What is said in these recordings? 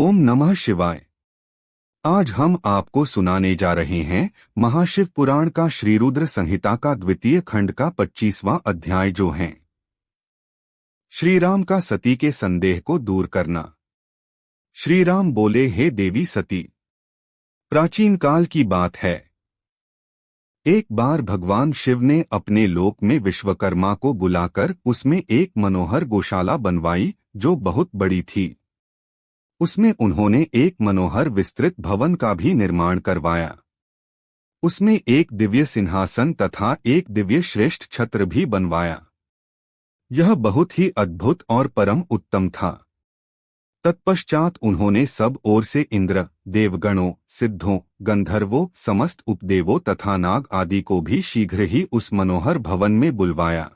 ओम नमः शिवाय। आज हम आपको सुनाने जा रहे हैं महाशिव पुराण का श्रीरुद्र संहिता का द्वितीय खंड का 25वां अध्याय, जो है श्री राम का सती के संदेह को दूर करना। श्री राम बोले, हे देवी सती, प्राचीन काल की बात है। एक बार भगवान शिव ने अपने लोक में विश्वकर्मा को बुलाकर उसमें एक मनोहर गौशाला बनवाई जो बहुत बड़ी थी। उसमें उन्होंने एक मनोहर विस्तृत भवन का भी निर्माण करवाया। उसमें एक दिव्य सिंहासन तथा एक दिव्य श्रेष्ठ छत्र भी बनवाया। यह बहुत ही अद्भुत और परम उत्तम था। तत्पश्चात उन्होंने सब ओर से इंद्र, देवगणों, सिद्धों, गंधर्वों, समस्त उपदेवों तथा नाग आदि को भी शीघ्र ही उस मनोहर भवन में बुलवाया।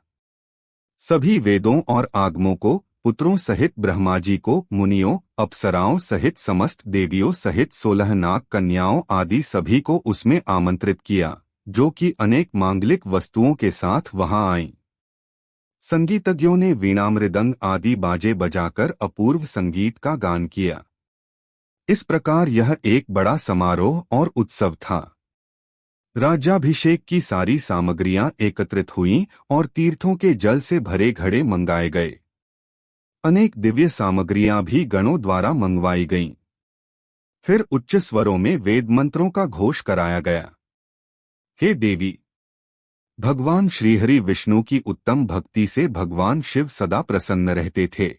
सभी वेदों और आगमों को, पुत्रों सहित ब्रह्मा जी को, मुनियों, अप्सराओं सहित समस्त देवियों सहित 16 नाग कन्याओं आदि सभी को उसमें आमंत्रित किया, जो कि अनेक मांगलिक वस्तुओं के साथ वहां आईं। संगीतज्ञों ने वीणा मृदंग आदि बाजे बजाकर अपूर्व संगीत का गान किया। इस प्रकार यह एक बड़ा समारोह और उत्सव था। राज्याभिषेक की सारी सामग्रियां एकत्रित हुईं और तीर्थों के जल से भरे घड़े मंगाए गए। अनेक दिव्य सामग्रियां भी गणों द्वारा मंगवाई गईं। फिर उच्च स्वरों में वेद मंत्रों का घोष कराया गया। हे देवी, भगवान श्रीहरि विष्णु की उत्तम भक्ति से भगवान शिव सदा प्रसन्न रहते थे।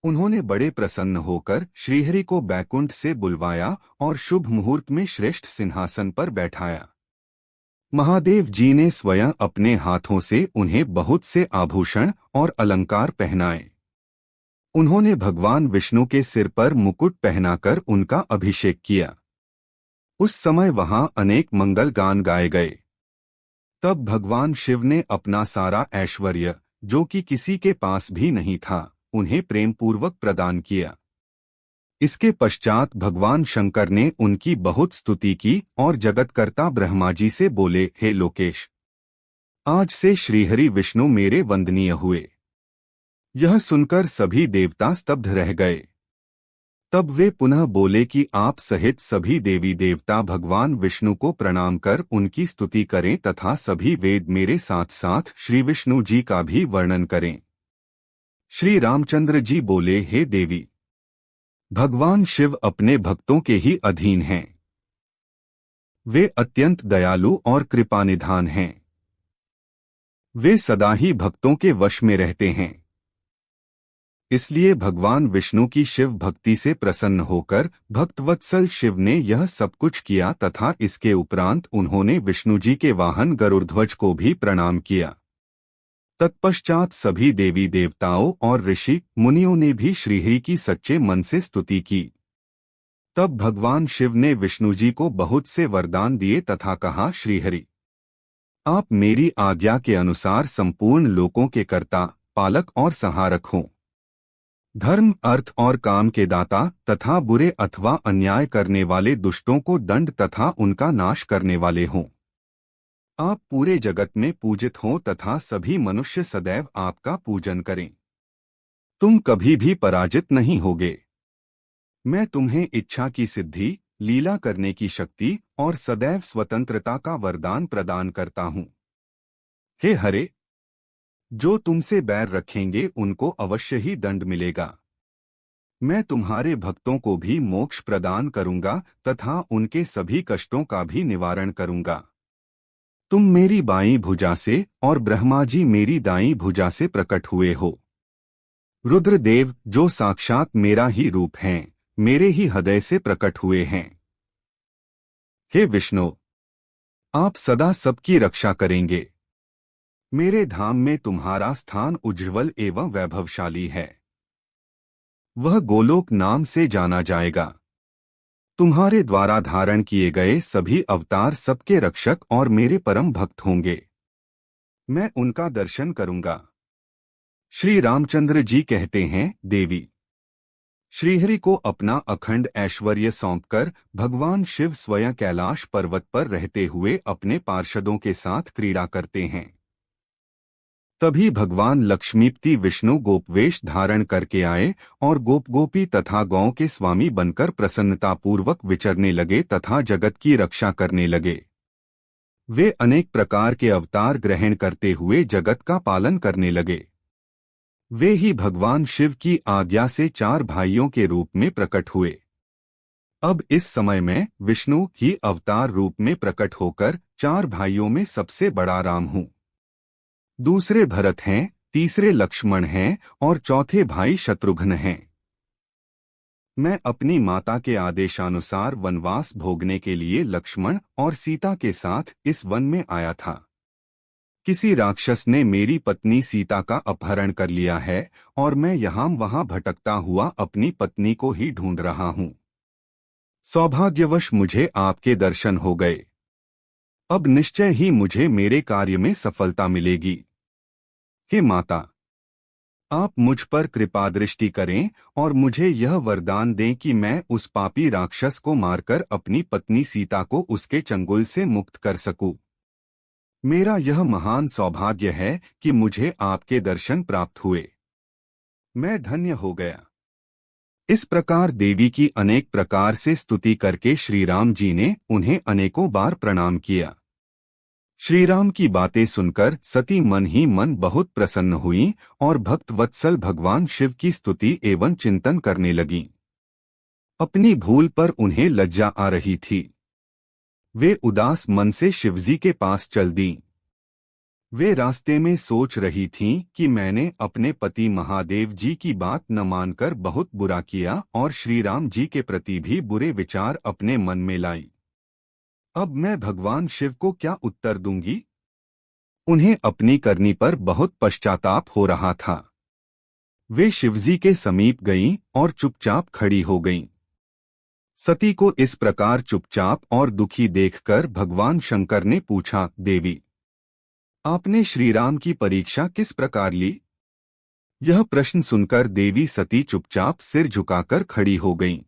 उन्होंने बड़े प्रसन्न होकर श्रीहरि को बैकुंठ से बुलवाया और शुभ मुहूर्त में श्रेष्ठ सिंहासन पर बैठाया। महादेव जी ने स्वयं अपने हाथों से उन्हें बहुत से आभूषण और अलंकार पहनाए। उन्होंने भगवान विष्णु के सिर पर मुकुट पहनाकर उनका अभिषेक किया। उस समय वहां अनेक मंगल गान गाए गए। तब भगवान शिव ने अपना सारा ऐश्वर्य, जो कि किसी के पास भी नहीं था, उन्हें प्रेम पूर्वक प्रदान किया। इसके पश्चात भगवान शंकर ने उनकी बहुत स्तुति की और जगतकर्ता ब्रह्मा जी से बोले, हे लोकेश, आज से श्रीहरि विष्णु मेरे वंदनीय हुए। यह सुनकर सभी देवता स्तब्ध रह गए। तब वे पुनः बोले कि आप सहित सभी देवी देवता भगवान विष्णु को प्रणाम कर उनकी स्तुति करें तथा सभी वेद मेरे साथ साथ श्री विष्णु जी का भी वर्णन करें। श्री रामचंद्र जी बोले, हे देवी, भगवान शिव अपने भक्तों के ही अधीन हैं। वे अत्यंत दयालु और कृपानिधान हैं। वे सदा ही भक्तों के वश में रहते हैं। इसलिए भगवान विष्णु की शिव भक्ति से प्रसन्न होकर भक्तवत्सल शिव ने यह सब कुछ किया तथा इसके उपरांत उन्होंने विष्णु जी के वाहन गरुड़ध्वज को भी प्रणाम किया। तत्पश्चात सभी देवी देवताओं और ऋषि मुनियों ने भी श्रीहरि की सच्चे मन से स्तुति की। तब भगवान शिव ने विष्णु जी को बहुत से वरदान दिए तथा कहा, श्रीहरि, आप मेरी आज्ञा के अनुसार संपूर्ण लोकों के कर्ता, पालक और संहारक हों। धर्म, अर्थ और काम के दाता तथा बुरे अथवा अन्याय करने वाले दुष्टों को दंड तथा उनका नाश करने वाले हों। आप पूरे जगत में पूजित हों तथा सभी मनुष्य सदैव आपका पूजन करें। तुम कभी भी पराजित नहीं होगे। मैं तुम्हें इच्छा की सिद्धि, लीला करने की शक्ति और सदैव स्वतंत्रता का वरदान प्रदान करता हूं। हे हरे, जो तुमसे बैर रखेंगे उनको अवश्य ही दंड मिलेगा। मैं तुम्हारे भक्तों को भी मोक्ष प्रदान करूंगा तथा उनके सभी कष्टों का भी निवारण करूंगा। तुम मेरी बाईं भुजा से और ब्रह्मा जी मेरी दाईं भुजा से प्रकट हुए हो। रुद्रदेव, जो साक्षात मेरा ही रूप हैं, मेरे ही हृदय से प्रकट हुए हैं। हे विष्णु, आप सदा सबकी रक्षा करेंगे। मेरे धाम में तुम्हारा स्थान उज्ज्वल एवं वैभवशाली है। वह गोलोक नाम से जाना जाएगा। तुम्हारे द्वारा धारण किए गए सभी अवतार सबके रक्षक और मेरे परम भक्त होंगे। मैं उनका दर्शन करूंगा। श्री रामचंद्र जी कहते हैं, देवी, श्रीहरि को अपना अखंड ऐश्वर्य सौंपकर भगवान शिव स्वयं कैलाश पर्वत पर रहते हुए अपने पार्षदों के साथ क्रीड़ा करते हैं। तभी भगवान लक्ष्मीपति विष्णु गोपवेश धारण करके आए और गोप गोपी तथा गौ के स्वामी बनकर प्रसन्नतापूर्वक विचरने लगे तथा जगत की रक्षा करने लगे। वे अनेक प्रकार के अवतार ग्रहण करते हुए जगत का पालन करने लगे। वे ही भगवान शिव की आज्ञा से 4 भाइयों के रूप में प्रकट हुए। अब इस समय में विष्णु ही अवतार रूप में प्रकट होकर 4 भाइयों में सबसे बड़ा राम हूँ। दूसरे भरत हैं, तीसरे लक्ष्मण हैं और चौथे भाई शत्रुघ्न हैं। मैं अपनी माता के आदेशानुसार वनवास भोगने के लिए लक्ष्मण और सीता के साथ इस वन में आया था। किसी राक्षस ने मेरी पत्नी सीता का अपहरण कर लिया है और मैं यहाँ वहाँ भटकता हुआ अपनी पत्नी को ही ढूंढ रहा हूँ। सौभाग्यवश मुझे आपके दर्शन हो गए। अब निश्चय ही मुझे मेरे कार्य में सफलता मिलेगी। हे माता, आप मुझ पर कृपा दृष्टि करें और मुझे यह वरदान दें कि मैं उस पापी राक्षस को मारकर अपनी पत्नी सीता को उसके चंगुल से मुक्त कर सकूं। मेरा यह महान सौभाग्य है कि मुझे आपके दर्शन प्राप्त हुए। मैं धन्य हो गया। इस प्रकार देवी की अनेक प्रकार से स्तुति करके श्री राम जी ने उन्हें अनेकों बार प्रणाम किया। श्री राम की बातें सुनकर सती मन ही मन बहुत प्रसन्न हुई और भक्त वत्सल भगवान शिव की स्तुति एवं चिंतन करने लगीं। अपनी भूल पर उन्हें लज्जा आ रही थी। वे उदास मन से शिवजी के पास चल दीं। वे रास्ते में सोच रही थीं कि मैंने अपने पति महादेव जी की बात न मानकर बहुत बुरा किया और श्री राम जी के प्रति भी बुरे विचार अपने मन में लाई। अब मैं भगवान शिव को क्या उत्तर दूंगी? उन्हें अपनी करनी पर बहुत पश्चाताप हो रहा था। वे शिवजी के समीप गईं और चुपचाप खड़ी हो गईं। सती को इस प्रकार चुपचाप और दुखी देखकर भगवान शंकर ने पूछा, देवी, आपने श्री राम की परीक्षा किस प्रकार ली? यह प्रश्न सुनकर देवी सती चुपचाप सिर झुकाकर खड़ी हो गईं।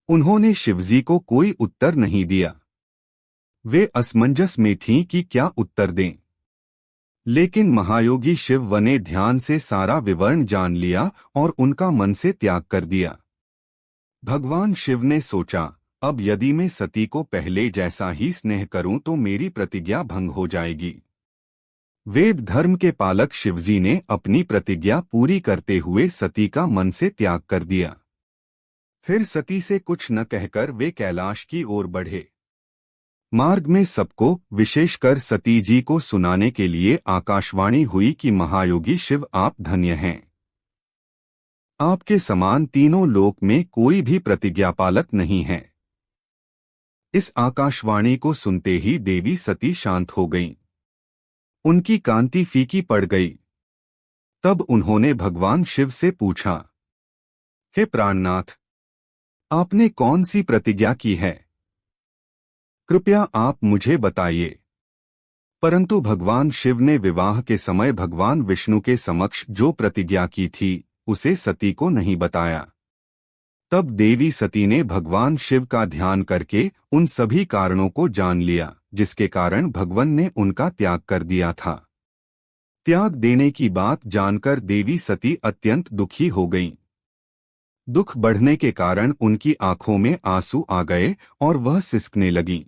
उन्होंने शिवजी को कोई उत्तर नहीं दिया। वे असमंजस में थीं कि क्या उत्तर दें। लेकिन महायोगी शिव ने ध्यान से सारा विवरण जान लिया और उनका मन से त्याग कर दिया। भगवान शिव ने सोचा, अब यदि मैं सती को पहले जैसा ही स्नेह करूं तो मेरी प्रतिज्ञा भंग हो जाएगी। वेद धर्म के पालक शिवजी ने अपनी प्रतिज्ञा पूरी करते हुए सती का मन से त्याग कर दिया। फिर सती से कुछ न कहकर वे कैलाश की ओर बढ़े। मार्ग में सबको, विशेषकर सती जी को सुनाने के लिए आकाशवाणी हुई कि महायोगी शिव आप धन्य हैं। आपके समान तीनों लोक में कोई भी प्रतिज्ञा पालक नहीं है। इस आकाशवाणी को सुनते ही देवी सती शांत हो गईं। उनकी कांति फीकी पड़ गई। तब उन्होंने भगवान शिव से पूछा, हे प्राणनाथ, आपने कौन सी प्रतिज्ञा की है? कृपया आप मुझे बताइए। परंतु भगवान शिव ने विवाह के समय भगवान विष्णु के समक्ष जो प्रतिज्ञा की थी उसे सती को नहीं बताया। तब देवी सती ने भगवान शिव का ध्यान करके उन सभी कारणों को जान लिया जिसके कारण भगवान ने उनका त्याग कर दिया था। त्याग देने की बात जानकर देवी सती अत्यंत दुखी हो गईं। दुख बढ़ने के कारण उनकी आंखों में आंसू आ गए और वह सिसकने लगीं।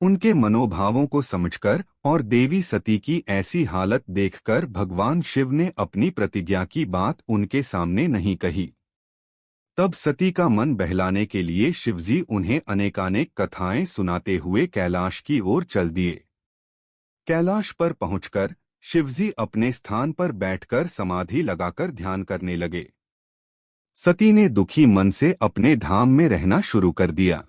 उनके मनोभावों को समझकर और देवी सती की ऐसी हालत देखकर भगवान शिव ने अपनी प्रतिज्ञा की बात उनके सामने नहीं कही। तब सती का मन बहलाने के लिए शिवजी उन्हें अनेकानेक कथाएं सुनाते हुए कैलाश की ओर चल दिए। कैलाश पर पहुंचकर शिवजी अपने स्थान पर बैठकर समाधि लगाकर ध्यान करने लगे। सती ने दुखी मन से अपने धाम में रहना शुरू कर दिया।